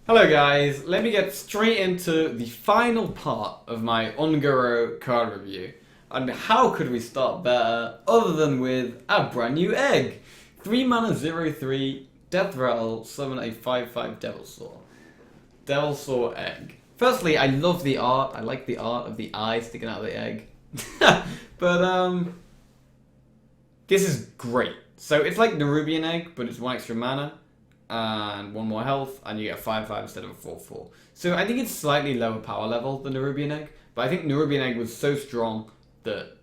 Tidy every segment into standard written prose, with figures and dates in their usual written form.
Hello guys, let me get straight into the final part of my Ungaro card review. And how could we start better other than with a brand new egg? 3 mana 0/3, Death Rattle, summon a 5/5 Devilsaur. Devilsaur egg. Firstly, I love the art. I like the art of the eye sticking out of the egg. But this is great. So it's like Nerubian egg, but it's 1 extra mana and 1 more health, and you get a 5/5 instead of a 4/4. So I think it's slightly lower power level than Nerubian egg, but I think Nerubian egg was so strong that,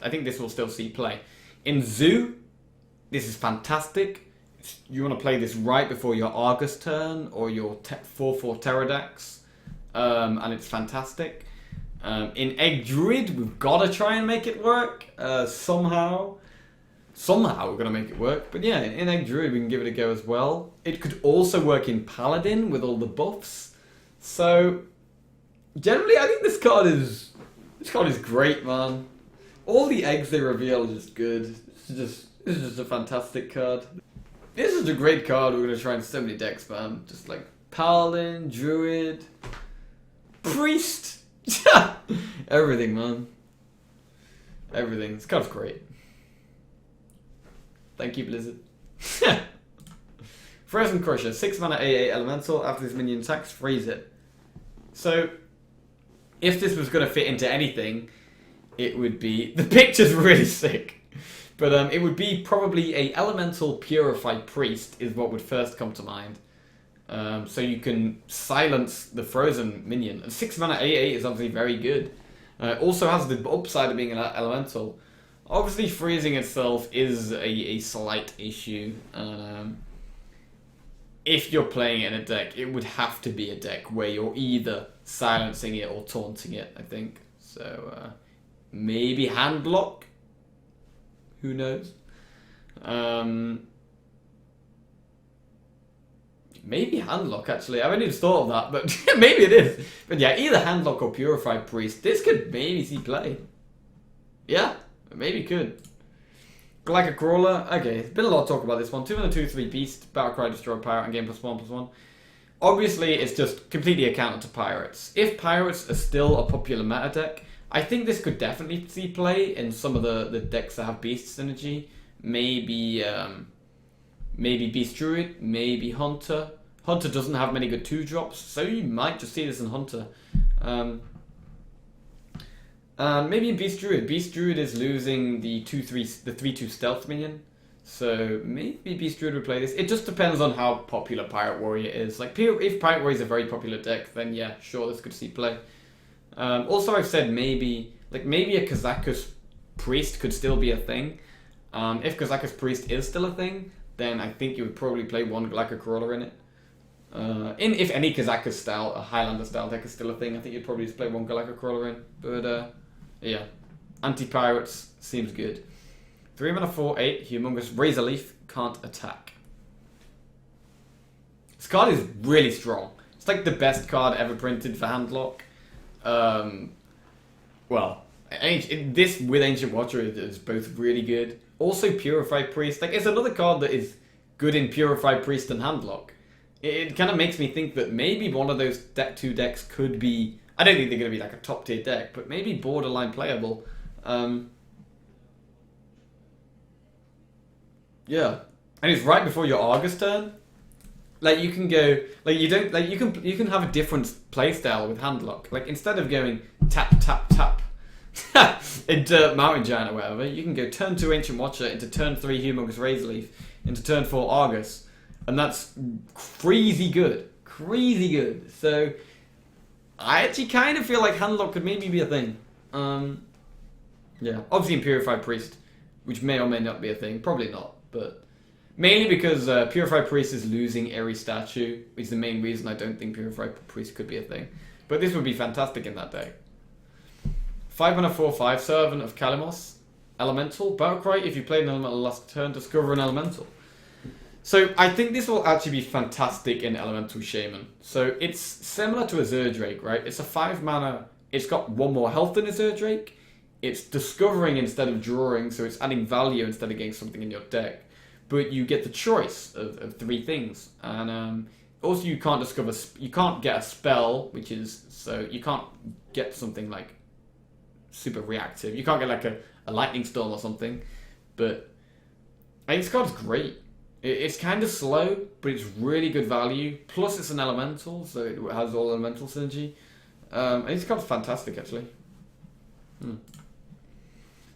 I think this will still see play. In Zoo, this is fantastic. You want to play this right before your Argus turn or your 4/4 Pterodax, and it's fantastic. In Egg Druid, we've got to try and make it work somehow. Somehow we're going to make it work. But yeah, in Egg Druid we can give it a go as well. It could also work in Paladin with all the buffs. So, generally I think this card is great, man. All the eggs they reveal are just good. This is just a fantastic card. This is a great card. We're going to try in so many decks, man. Just like Paladin, Druid, Priest. Everything, man. Everything. This card's great. Thank you, Blizzard. Frozen Crusher, 6 mana 8/8 elemental. After this minion attacks, freeze it. So, if this was going to fit into anything, it would be... The picture's really sick. But it would be probably a elemental purified priest is what would first come to mind. So you can silence the frozen minion. And 6 mana 8/8 is obviously very good. Also has the upside of being an elemental. Obviously, freezing itself is a slight issue. If you're playing it in a deck, it would have to be a deck where you're either silencing it or taunting it, I think. So, maybe hand block? Who knows? Maybe handlock, actually. I haven't even thought of that, but maybe it is. But yeah, either handlock or purified priest. This could maybe see play. Yeah. Maybe could. Like a crawler. Okay, there's been a lot of talk about this one. 2 mana 2/3 beast, Battlecry, destroy pirate, and gain +1/+1. Obviously, it's just completely a counter to pirates. If pirates are still a popular meta deck, I think this could definitely see play in some of the decks that have beast synergy. Maybe Beast Druid, maybe Hunter. Hunter doesn't have many good 2-drops, so you might just see this in Hunter. Maybe in Beast Druid. Beast Druid is losing the 3/2 stealth minion. So maybe Beast Druid would play this. It just depends on how popular Pirate Warrior is. Like, if Pirate Warrior is a very popular deck, then yeah, sure, this could see play. Also, I've said maybe a Kazakus Priest could still be a thing. If Kazakus Priest is still a thing, then I think you would probably play one Galactic Crawler in it. If any Kazakus style, a Highlander style deck is still a thing, I think you'd probably just play one Galactic Crawler in. But yeah, anti-pirates seems good. 3 mana 4/8, Humongous Razor Leaf, can't attack. This card is really strong. It's like the best card ever printed for handlock. This with Ancient Watcher is both really good. Also Purified Priest. Like, it's another card that is good in Purified Priest and handlock. It kind of makes me think that maybe one of those deck 2 decks could be... I don't think they're going to be like a top tier deck, but maybe borderline playable. Yeah. And it's right before your Argus turn. Like, you can go... Like, you can have a different playstyle with handlock. Like, instead of going tap, tap, tap into Mountain Giant or whatever, you can go turn 2 Ancient Watcher into turn 3 Humongous Razor Leaf into turn 4 Argus. And that's crazy good. Crazy good. So, I actually kind of feel like handlock could maybe be a thing. Yeah. Obviously in Purified Priest, which may or may not be a thing. Probably not, but... Mainly because Purified Priest is losing Airy Statue, which is the main reason I don't think Purified Priest could be a thing. But this would be fantastic in that deck. 5 mana 4/5, Servant of Kalimos. Elemental. Battlecry, if you played an elemental last turn, discover an elemental. So I think this will actually be fantastic in Elemental Shaman. So it's similar to a Zerdrake, right? It's a 5 mana, it's got 1 more health than a Zerdrake. It's discovering instead of drawing, so it's adding value instead of getting something in your deck. But you get the choice of 3 things. And Also, you can't discover. You can't get a spell, which is so you can't get something like super reactive. You can't get like a lightning storm or something. But I think this card's great. It's kind of slow, but it's really good value. Plus, it's an elemental, so it has all elemental synergy. I think this card's fantastic, actually.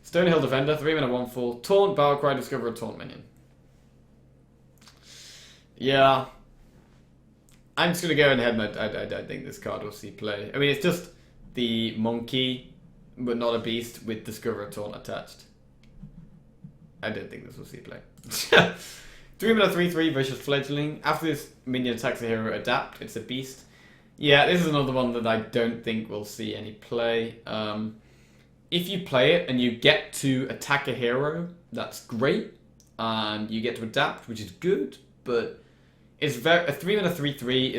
Stonehill Defender, 3 mana 1/4. Taunt, Battlecry, discover a taunt minion. Yeah. I'm just going to go ahead and I don't think this card will see play. I mean, it's just the monkey, but not a beast, with discover a taunt attached. I don't think this will see play. 3 mana 3/3 Vicious Fledgling. After this minion attacks a hero, adapt. It's a beast. Yeah, this is another one that I don't think will see any play. If you play it and you get to attack a hero, that's great. And you get to adapt, which is good. But it's a 3 mana 3/3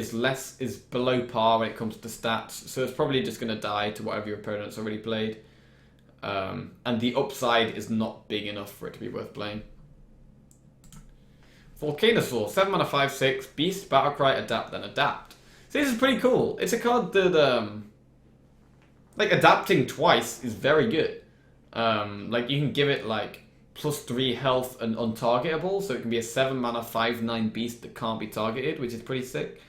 is below par when it comes to stats. So it's probably just going to die to whatever your opponent's already played. And the upside is not big enough for it to be worth playing. Volcanosaur, 7 mana 5/6, Beast, Battlecry, Adapt, then Adapt. So this is pretty cool. It's a card that, like, adapting twice is very good. Like, you can give it, like, +3 health and untargetable, so it can be a 7 mana 5/9 Beast that can't be targeted, which is pretty sick.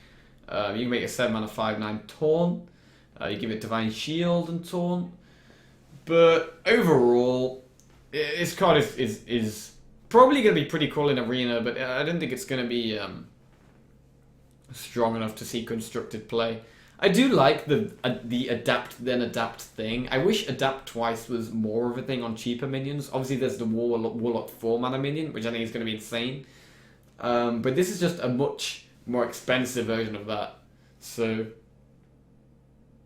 You can make a 7 mana 5/9 Taunt. You give it Divine Shield and Taunt. But overall, this card is probably going to be pretty cool in Arena, but I don't think it's going to be strong enough to see constructed play. I do like the adapt then adapt thing. I wish adapt twice was more of a thing on cheaper minions. Obviously, there's the Warlock 4 mana minion, which I think is going to be insane. But this is just a much more expensive version of that. So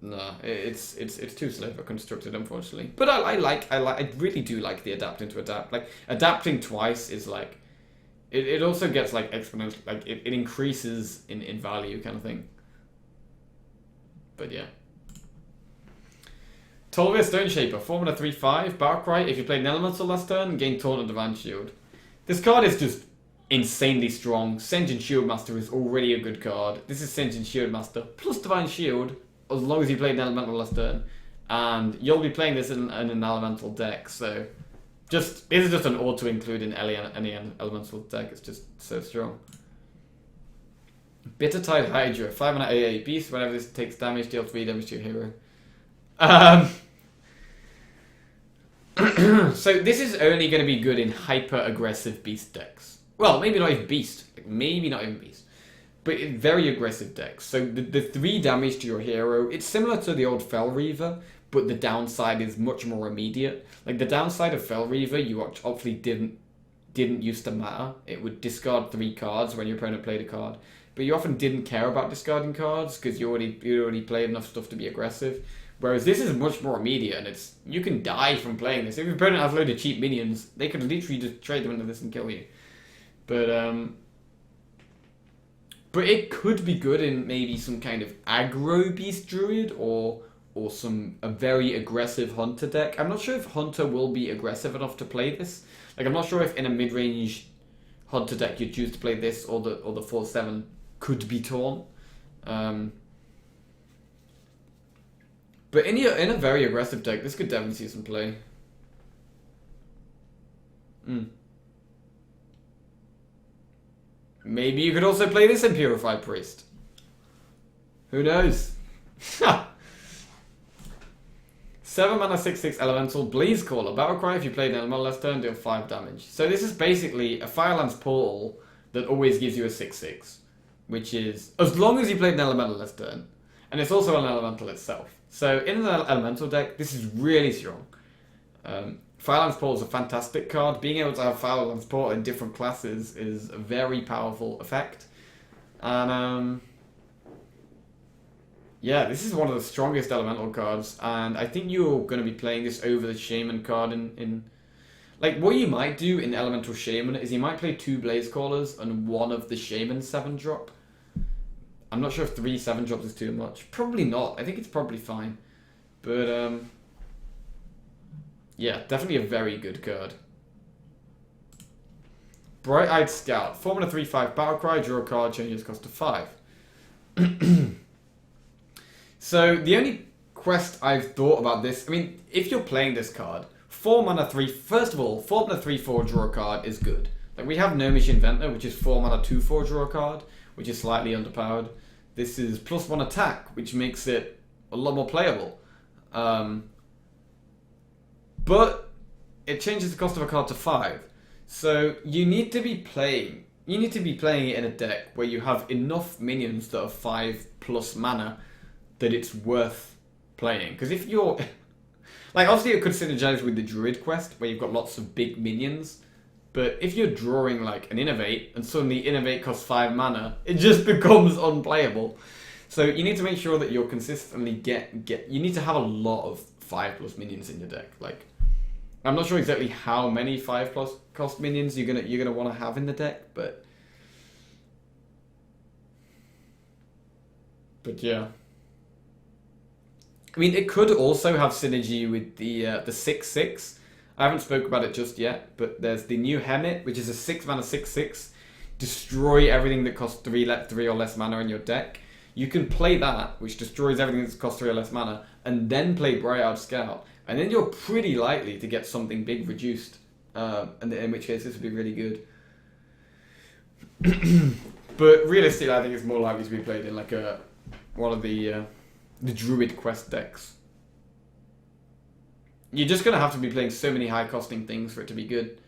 no, it's too slow for constructed, unfortunately. But I really do like the adapt into adapt. Like, adapting twice is like, it also gets like exponential, like it increases in value kind of thing. But yeah. Tolvir Stone Shaper, 4 mana 3/5, Battlecry. If you played an elemental last turn, gain Taunt and Divine Shield. This card is just insanely strong. Sen'jin Shieldmaster is already a good card. This is Sen'jin Shieldmaster plus Divine Shield, as long as you played an elemental last turn, and you'll be playing this in an elemental deck. So, this is just an auto include in any elemental deck. It's just so strong. Bittertide Hydra, 5 mana AA Beast. Whenever this takes damage, deal 3 damage to your hero. So this is only going to be good in hyper aggressive beast decks. Well, maybe not even beast. Maybe not even beast. But in very aggressive decks. So the 3 damage to your hero, it's similar to the old Fel Reaver, but the downside is much more immediate. Like, the downside of Fel Reaver, you obviously didn't used to matter. It would discard 3 cards when your opponent played a card. But you often didn't care about discarding cards because you already played enough stuff to be aggressive. Whereas this is much more immediate, and you can die from playing this. If your opponent has a load of cheap minions, they could literally just trade them into this and kill you. But it could be good in maybe some kind of aggro beast druid or a very aggressive hunter deck. I'm not sure if hunter will be aggressive enough to play this. Like, I'm not sure if in a mid-range hunter deck you'd choose to play this or the 4/7 could be torn. But in a very aggressive deck, this could definitely see some play. Maybe you could also play this in Purified Priest. Who knows? 7 mana 6/6 elemental Blaze Caller. Battlecry, if you played an elemental last turn, deal 5 damage. So this is basically a Firelands Portal that always gives you a 6/6. Which is, as long as you played an elemental last turn. And it's also an elemental itself. So in an elemental deck, this is really strong. Firelands Portal is a fantastic card. Being able to have Firelands Portal in different classes is a very powerful effect. And yeah, this is one of the strongest elemental cards, and I think you're going to be playing this over the Shaman card in like, what you might do in Elemental Shaman is you might play 2 Blaze Callers and 1 of the Shaman 7-drop. I'm not sure if 3 7-drops is too much. Probably not. I think it's probably fine. But, yeah, definitely a very good card. Bright-Eyed Scout. 4 mana 3/5 Battlecry, draw a card, change its cost to 5. So the only quest I've thought about this, I mean, if you're playing this card, 4 mana 3, first of all, 4 mana 3/4 draw a card is good. Like we have Gnomish Inventor, which is 4 mana 2/4 draw a card, which is slightly underpowered. This is +1 attack, which makes it a lot more playable. But it changes the cost of a card to 5. So you need to be playing it in a deck where you have enough minions that are 5+ mana that it's worth playing. Because if you're like, obviously it could synergize with the Druid quest where you've got lots of big minions, but if you're drawing like an Innovate and suddenly Innovate costs 5 mana, it just becomes unplayable. So you need to make sure that you're consistently you need to have a lot of 5+ minions in your deck. Like, I'm not sure exactly how many 5+ cost minions you're gonna want to have in the deck, but yeah. I mean, it could also have synergy with the 6/6. I haven't spoke about it just yet, but there's the new Hemet, which is a 6 mana 6/6. Destroy everything that costs 3 or less mana in your deck. You can play that, which destroys everything that costs 3 or less mana, and then play Briard Scout. And then you're pretty likely to get something big reduced. And in which case this would be really good. But realistically, I think it's more likely to be played in like one of the Druid quest decks. You're just going to have to be playing so many high costing things for it to be good.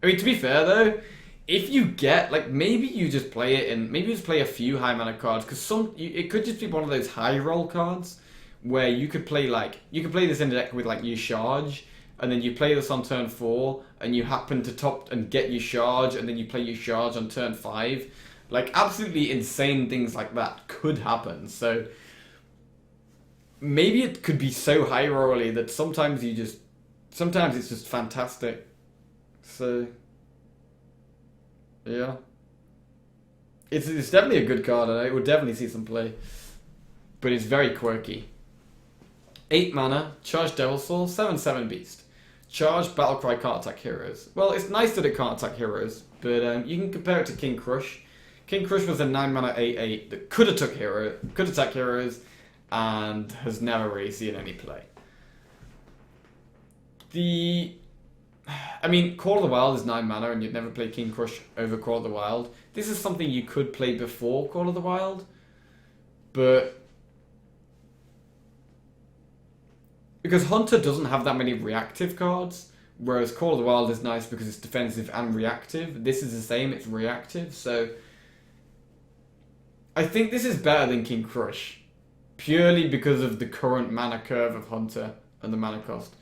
I mean, to be fair though, if you get, like, maybe you just play it in, maybe you just play a few high mana cards, because it could just be one of those high roll cards where you could play this in the deck with like your charge, and then you play this on turn 4, and you happen to top and get your charge, and then you play your charge on turn 5. Like, absolutely insane things like that could happen. So maybe it could be so high rolly that sometimes it's just fantastic. So yeah, it's definitely a good card, and it would definitely see some play. But it's very quirky. 8 mana, charge Devil Soul, 7/7 beast. Charge Battlecry, can't attack heroes. Well, it's nice that it can't attack heroes, but you can compare it to King Crush. King Crush was a 9 mana 8/8 that could attack heroes, and has never really seen any play. I mean, Call of the Wild is 9 mana, and you'd never play King Crush over Call of the Wild. This is something you could play before Call of the Wild, but because Hunter doesn't have that many reactive cards, whereas Call of the Wild is nice because it's defensive and reactive. This is the same, it's reactive, so I think this is better than King Crush, purely because of the current mana curve of Hunter and the mana cost.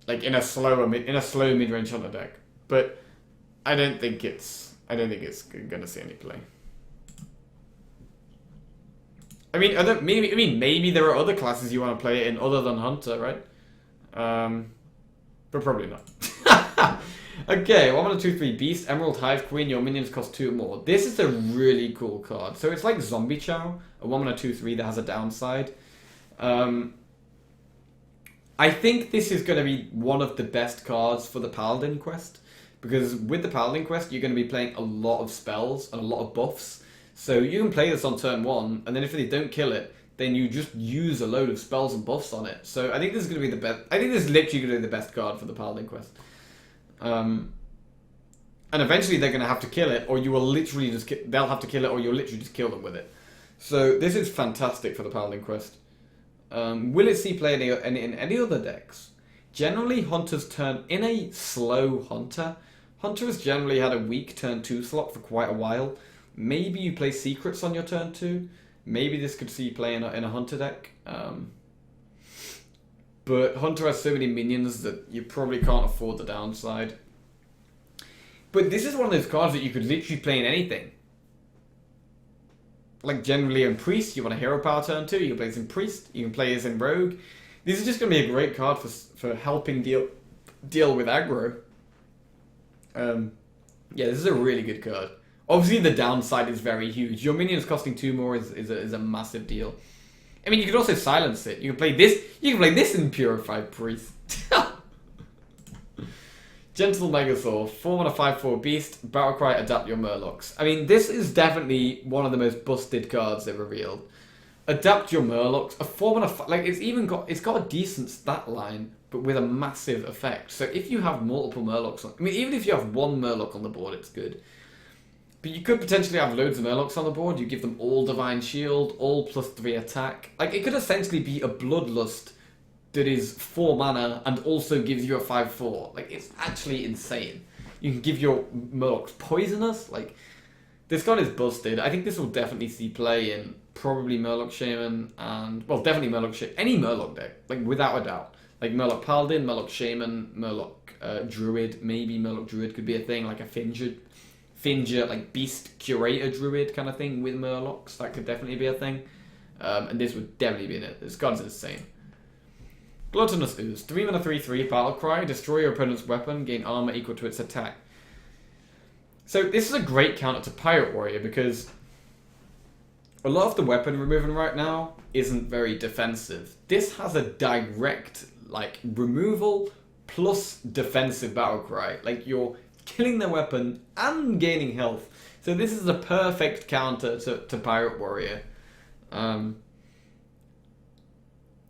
Like in a slow mid-range Hunter deck, but I don't think it's gonna see any play. I mean, maybe there are other classes you want to play it in other than Hunter, right? But probably not. Okay, 1 mana 2/3 Beast, Emerald Hive Queen, your minions cost 2 or more. This is a really cool card. So it's like Zombie Chow, a 1 mana 2/3 that has a downside. I think this is going to be one of the best cards for the Paladin quest, because with the Paladin quest, you're going to be playing a lot of spells and a lot of buffs. So you can play this on turn 1, and then if they don't kill it, then you just use a load of spells and buffs on it. So I think this is going to be the best. I think this is literally going to be the best card for the Paladin quest. And eventually they're going to have to kill it, or you will literally just they'll have to kill it, or you'll literally just kill them with it. So this is fantastic for the Paladin quest. Will it see play in any other decks? Generally, Hunters turn in a slow Hunter. Hunter has generally had a weak turn 2 slot for quite a while. Maybe you play Secrets on your turn 2. Maybe this could see play in a Hunter deck. But Hunter has so many minions that you probably can't afford the downside. But this is one of those cards that you could literally play in anything. Like generally in Priest, you want a Hero Power turn 2, you can play this in Priest, you can play this in Rogue. This is just going to be a great card for helping deal with aggro. Yeah, this is a really good card. Obviously the downside is very huge. Your minions costing 2 more is a massive deal. I mean, you could also silence it. You can play this in Purified Priest. Gentle Megasaur, 4 mana 5/4 Beast, Battlecry, adapt your Murlocs. I mean, this is definitely one of the most busted cards they've revealed. Adapt your Murlocs, a 4 mana, like it's got a decent stat line, but with a massive effect. So if you have multiple Murlocs I mean, even if you have one Murloc on the board, it's good. But you could potentially have loads of Murlocs on the board. You give them all Divine Shield, all +3 attack. Like, it could essentially be a Bloodlust that is 4 mana and also gives you a 5/4. Like, it's actually insane. You can give your Murlocs Poisonous. Like, this card is busted. I think this will definitely see play in probably Murloc Shaman and, well, definitely Murloc Shaman. Any Murloc deck, like, without a doubt. Like, Murloc Paladin, Murloc Shaman, Murloc Druid. Maybe Murloc Druid could be a thing, like a Finger, like Beast Curator Druid kind of thing with Murlocs. That could definitely be a thing. And this would definitely be in it. This card's insane. Gluttonous Ooze. 3 mana 3/3 Battlecry. Destroy your opponent's weapon. Gain armor equal to its attack. So this is a great counter to Pirate Warrior because a lot of the weapon removal right now isn't very defensive. This has a direct, like, removal plus defensive Battlecry. Like, you're killing their weapon and gaining health. So this is a perfect counter to Pirate Warrior.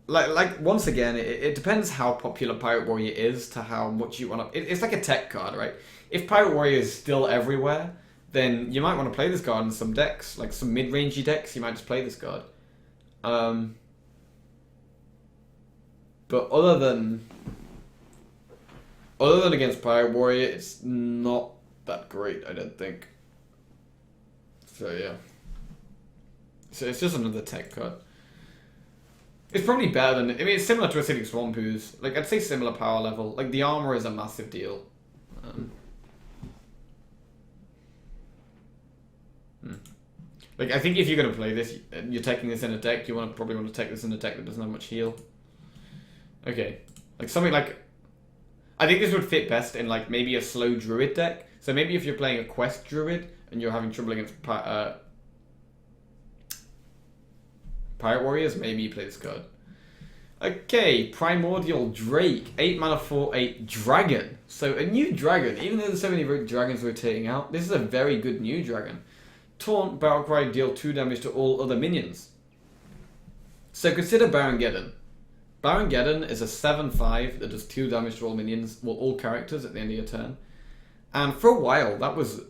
Like once again, it depends how popular Pirate Warrior is to how much you want to... It's like a tech card, right? If Pirate Warrior is still everywhere, then you might want to play this card in some decks. Like some mid-rangey decks, you might just play this card. But other than against Pirate Warrior, it's not that great, I don't think. So yeah. So it's just another tech card. It's probably better than... I mean, it's similar to Acidic Swamp Ooze. Like, I'd say similar power level. Like, the armor is a massive deal. Like, I think if you're going to play this, you're taking this in a deck, you probably want to take this in a deck that doesn't have much heal. Okay. Like, something like... I think this would fit best in, like, maybe a slow Druid deck. So maybe if you're playing a Quest Druid and you're having trouble against Pirate Warriors, maybe you play this card. Okay, Primordial Drake. 8 mana 4/8 Dragon. So a new dragon. Even though there's so many dragons rotating out, this is a very good new dragon. Taunt, Battlecry, deal 2 damage to all other minions. So consider Barongeddon. Barongeddon is a 7/5 that does 2 damage to all minions, well, all characters at the end of your turn. And for a while, that was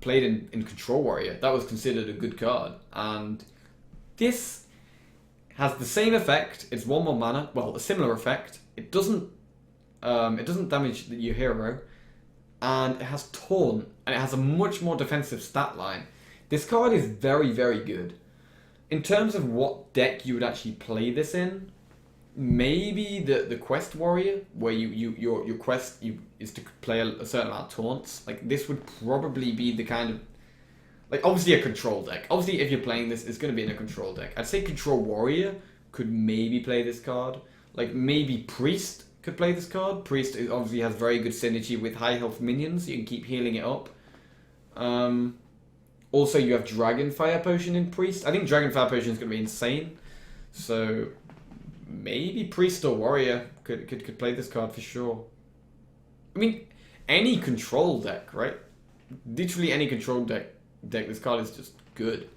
played in Control Warrior. That was considered a good card. And this has the same effect. It's 1 more mana. Well, a similar effect. It doesn't damage your hero, and it has Taunt, and it has a much more defensive stat line. This card is very, very good. In terms of what deck you would actually play this in, maybe the Quest Warrior, where your quest is to play a certain amount of taunts. Like, this would probably be the kind of... Like, obviously a control deck. Obviously, if you're playing this, it's going to be in a control deck. I'd say Control Warrior could maybe play this card. Like, maybe Priest could play this card. Priest obviously has very good synergy with high health minions. So you can keep healing it up. Also, you have Dragonfire Potion in Priest. I think Dragonfire Potion is going to be insane. So, maybe Priest or Warrior could play this card for sure. I mean, any control deck, right? Literally any control deck, this card is just good.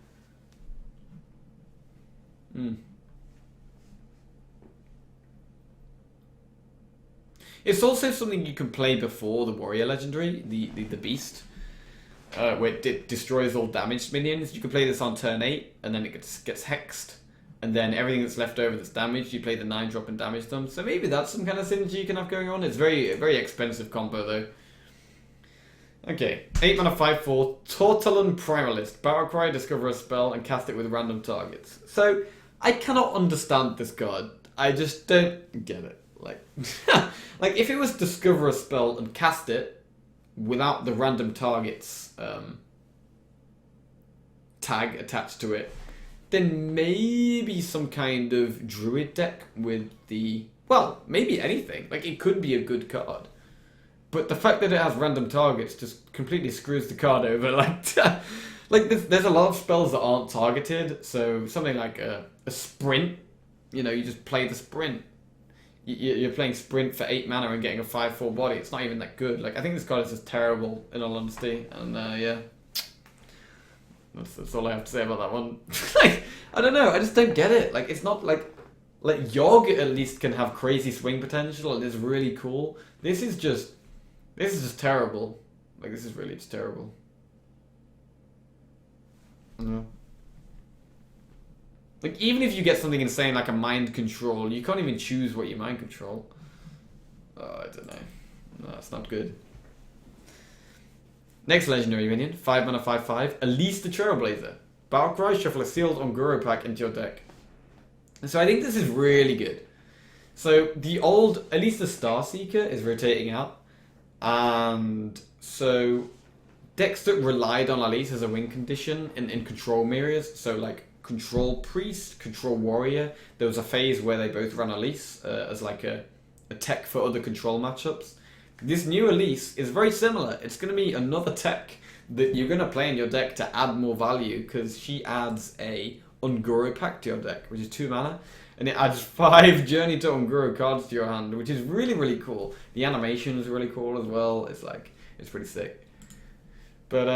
It's also something you can play before the Warrior Legendary, the Beast, where it destroys all damaged minions. You can play this on turn 8, and then it gets hexed, and then everything that's left over that's damaged, you play the 9-drop and damage them. So maybe that's some kind of synergy you can have going on. It's very, very expensive combo though. Okay, 8 mana 5/4 Tortulon Primalist. Battlecry, discover a spell, and cast it with random targets. So I cannot understand this card. I just don't get it. Like, like if it was discover a spell and cast it without the random targets tag attached to it, then maybe some kind of Druid deck with the... Well, maybe anything. Like, it could be a good card. But the fact that it has random targets just completely screws the card over. Like, like there's a lot of spells that aren't targeted. So something like a sprint, you know, you just play the sprint. you're playing Sprint for 8 mana and getting a 5/4 body. It's not even that good. Like, I think this card is just terrible, in all honesty. And yeah, that's all I have to say about that one. Like, I don't know. I just don't get it. Like, it's not like Yogg at least can have crazy swing potential and is really cool. This is just terrible. Like, this is really just terrible. No. Like, even if you get something insane like a mind control, you can't even choose what you mind control. Oh, I don't know. No, that's not good. Next legendary minion, 5 mana 5/5, Elise the Trailblazer. Battlecry, shuffle a sealed Unguro pack into your deck. So I think this is really good. So the old Elise the Starseeker is rotating out. And so decks that relied on Elise as a win condition in control mirrors, so like Control Priest, Control Warrior, there was a phase where they both ran Elise as like a tech for other control matchups. This new Elise is very similar. It's going to be another tech that you're going to play in your deck to add more value, because she adds a Unguro pack to your deck, which is 2 mana, and it adds 5 Journey to Unguro cards to your hand, which is really, really cool. The animation is really cool as well. It's like, it's pretty sick. But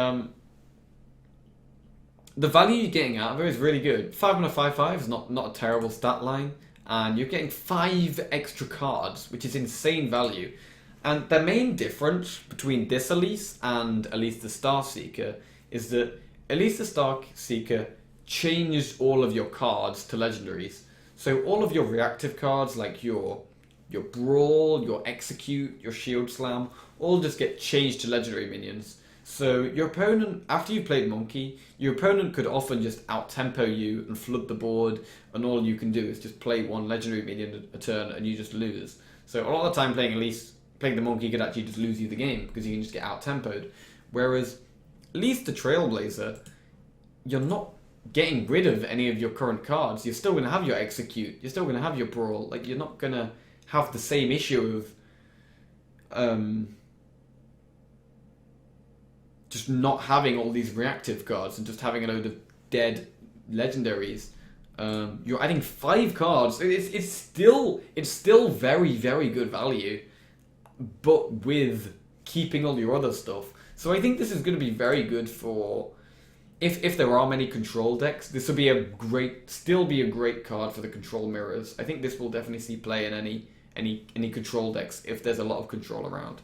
the value you're getting out of her is really good. 5 mana 5/5 is not a terrible stat line, and you're getting 5 extra cards, which is insane value. And the main difference between this Elise and Elise the Starseeker is that Elise the Starseeker changed all of your cards to legendaries. So all of your reactive cards, like your Brawl, your Execute, your Shield Slam, all just get changed to legendary minions. So your opponent, after you've played Monkey, your opponent could often just out-tempo you and flood the board, and all you can do is just play one legendary minion a turn and you just lose. So a lot of the time playing Elise, playing the Monkey could actually just lose you the game, because you can just get out-tempoed. Whereas Elise the Trailblazer, you're not getting rid of any of your current cards. You're still going to have your Execute, you're still going to have your Brawl. Like, you're not going to have the same issue of just not having all these reactive cards and just having a load of dead legendaries. You're adding 5 cards. It's still very, very good value, but with keeping all your other stuff. So I think this is going to be very good for if there are many control decks. This will be still be a great card for the control mirrors. I think this will definitely see play in any control decks if there's a lot of control around.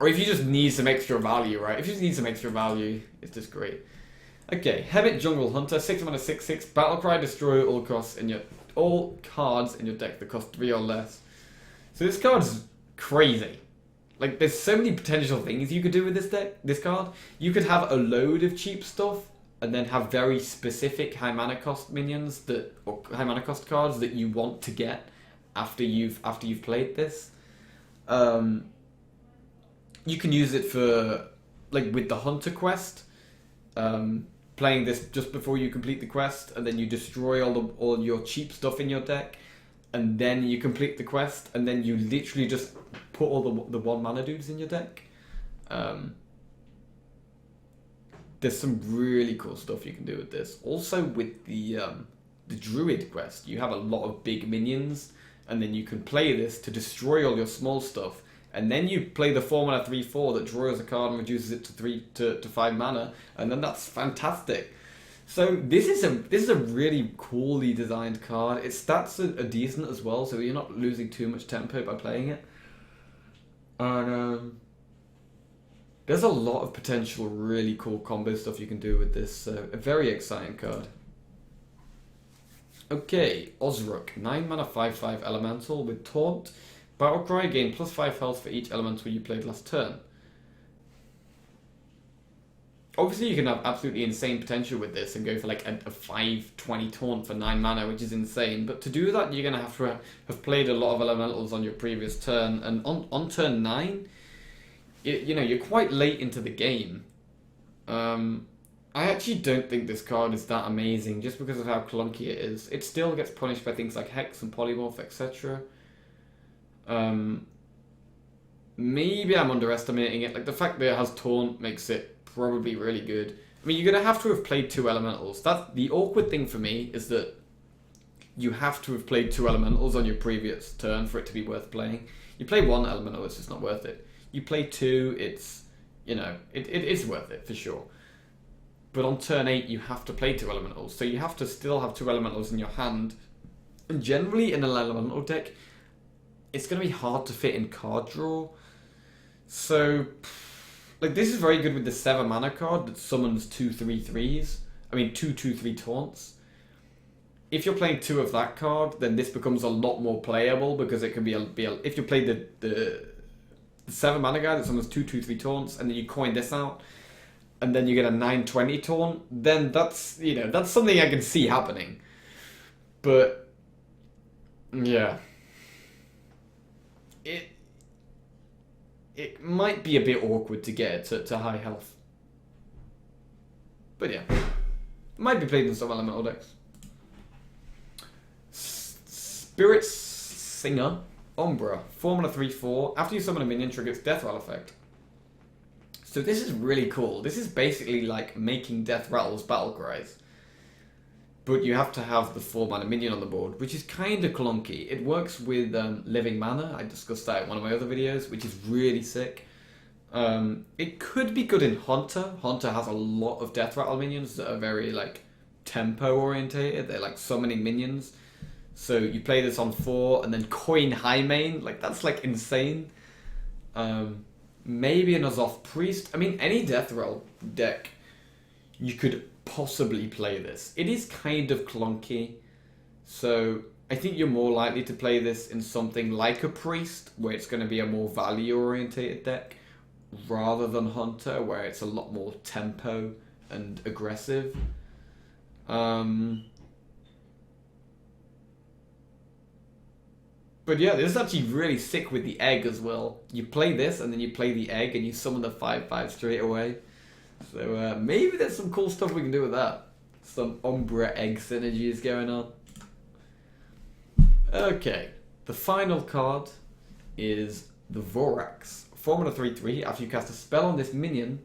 Or if you just need some extra value, right? If you just need some extra value, it's just great. Okay, Hemet Jungle Hunter, 6 mana 6/6, Battlecry, destroy all cards in your deck that cost 3 or less. So this card's crazy. Like, there's so many potential things you could do with this card. You could have a load of cheap stuff, and then have very specific high mana cost minions or high mana cost cards that you want to get after you've played this. You can use it for, like, with the Hunter quest, playing this just before you complete the quest, and then you destroy all your cheap stuff in your deck, and then you complete the quest, and then you literally just put all the 1 mana dudes in your deck. There's some really cool stuff you can do with this. Also with the Druid quest, you have a lot of big minions, and then you can play this to destroy all your small stuff. And then you play the 4 mana 3/4 that draws a card and reduces it to 5 mana, and then that's fantastic. So this is a really coolly designed card. Its stats are decent as well, so you're not losing too much tempo by playing it. And there's a lot of potential really cool combo stuff you can do with this. A very exciting card. Okay, Ozruk, 9 mana 5/5 elemental with Taunt. Battlecry, gain +5 health for each elemental you played last turn. Obviously, you can have absolutely insane potential with this and go for like a 5/20 Taunt for 9 mana, which is insane. But to do that, you're going to have played a lot of elementals on your previous turn. And on turn 9, you're quite late into the game. I actually don't think this card is that amazing just because of how clunky it is. It still gets punished by things like Hex and Polymorph, etc. Maybe I'm underestimating it. Like, the fact that it has Taunt makes it probably really good. I mean, you're going to have played 2 elementals. That's the awkward thing for me, is that you have to have played 2 elementals on your previous turn for it to be worth playing. You play 1 elemental, it's just not worth it. You play 2, it's, you know, it is worth it for sure. But on turn 8, you have to play 2 elementals, so you have to still have 2 elementals in your hand. And generally, in an elemental deck, it's going to be hard to fit in card draw. So, like, this is very good with the 7 mana card that summons 2 3/3s. I mean, 2 2/3 taunts. If you're playing 2 of that card, then this becomes a lot more playable because it can be if you play the 7 mana guy that summons 2 2/3 taunts, and then you coin this out, and then you get a 9/20 taunt, then that's, you know, that's something I can see happening. But yeah, it might be a bit awkward to get it to high health. But yeah, might be played in some elemental decks. Spirit Singer Umbra, 4 mana 3/4. After you summon a minion, triggers Death Rattle effect. So this is really cool. This is basically like making Death Rattle's battle cries. But you have to have the 4 mana minion on the board, which is kind of clunky. It works with Living Mana. I discussed that in one of my other videos, which is really sick. It could be good in Hunter. Hunter has a lot of Death Rattle minions that are very like tempo orientated. They're like summoning minions. So you play this on 4 and then coin high main. Like, that's like insane. Maybe an Azoth Priest. I mean, any Death Rattle deck, you could possibly play this. It is kind of clunky. So I think you're more likely to play this in something like a Priest, where it's going to be a more value orientated deck, rather than Hunter, where it's a lot more tempo and aggressive. But yeah, this is actually really sick with the egg as well. You play this, and then you play the egg, and you summon the 5/5 straight away. So maybe there's some cool stuff we can do with that. Some Umbra egg synergies going on. Okay, the final card is the Vorax. 4 mana 3/3. After you cast a spell on this minion,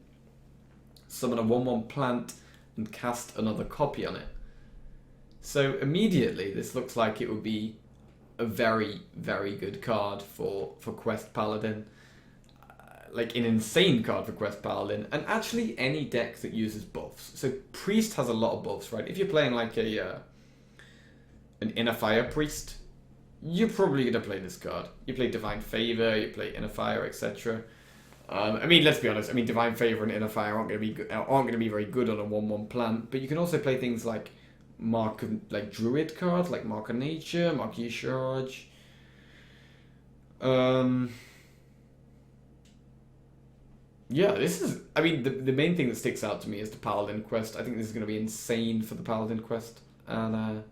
summon a 1/1 plant and cast another copy on it. So immediately, this looks like it would be a very, very good card for Quest Paladin. Like an insane card for Quest Paladin, and actually any deck that uses buffs. So Priest has a lot of buffs, right? If you're playing like an Inner Fire Priest, you're probably going to play this card. You play Divine Favor, you play Inner Fire, etc. I mean, let's be honest. I mean, Divine Favor and Inner Fire aren't going to be very good on a 1/1 plant, but you can also play things like Druid cards, like Mark of Nature, Mark of Charge. Yeah, this is, I mean, the main thing that sticks out to me is the Paladin quest. I think this is going to be insane for the Paladin quest. And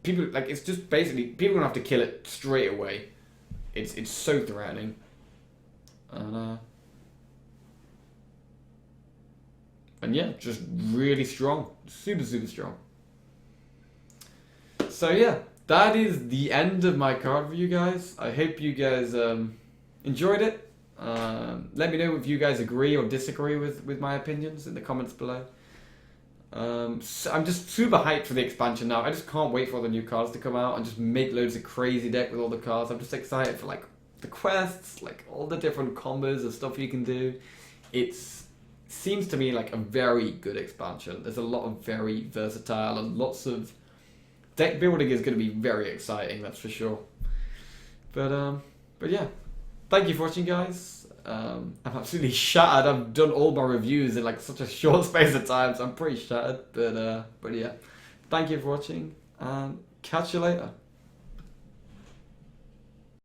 people, like, it's just basically, people are going to have to kill it straight away. It's so threatening. And yeah, just really strong. Super, super strong. So yeah, that is the end of my card review, guys. I hope you guys enjoyed it. Let me know if you guys agree or disagree with my opinions in the comments below. So I'm just super hyped for the expansion now. I just can't wait for all the new cards to come out and just make loads of crazy deck with all the cards. I'm just excited for like the quests, like all the different combos of stuff you can do. It seems to me like a very good expansion. There's a lot of very versatile and lots of deck building is going to be very exciting, that's for sure. But yeah. Thank you for watching, guys. I'm absolutely shattered. I've done all my reviews in like such a short space of time, so I'm pretty shattered. But yeah, thank you for watching, and catch you later.